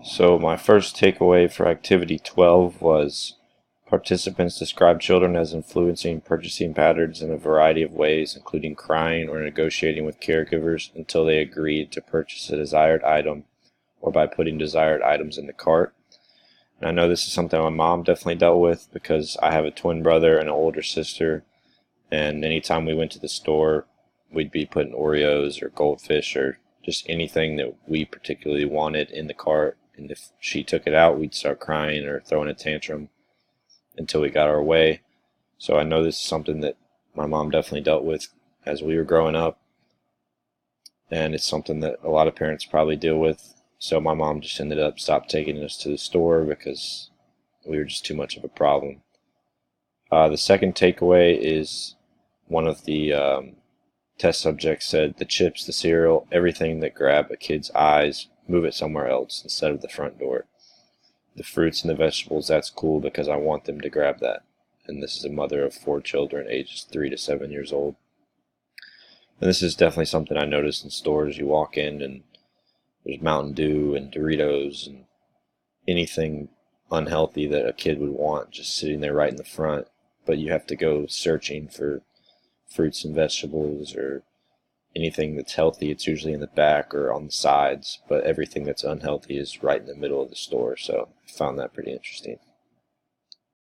So my first takeaway for activity 12 was participants described children as influencing purchasing patterns in a variety of ways, including crying or negotiating with caregivers until they agreed to purchase a desired item or by putting desired items in the cart. And I know this is something my mom definitely dealt with because I have a twin brother and an older sister, and anytime we went to the store, we'd be putting Oreos or Goldfish or just anything that we particularly wanted in the cart. And if she took it out, we'd start crying or throwing a tantrum until we got our way. So I know this is something that my mom definitely dealt with as we were growing up, and it's something that a lot of parents probably deal with. So my mom just ended up stopped taking us to the store because we were just too much of a problem. The second takeaway is one of the test subjects said the chips, the cereal, everything that grab a kid's eyes, move it somewhere else instead of the front door. The fruits and the vegetables, that's cool because I want them to grab that. And this is a mother of 4 children, ages 3 to 7 years old. And this is definitely something I notice in stores. You walk in and there's Mountain Dew and Doritos and anything unhealthy that a kid would want just sitting there right in the front. But you have to go searching for fruits and vegetables or anything that's healthy. It's usually in the back or on the sides, but everything that's unhealthy is right in the middle of the store. So I found that pretty interesting.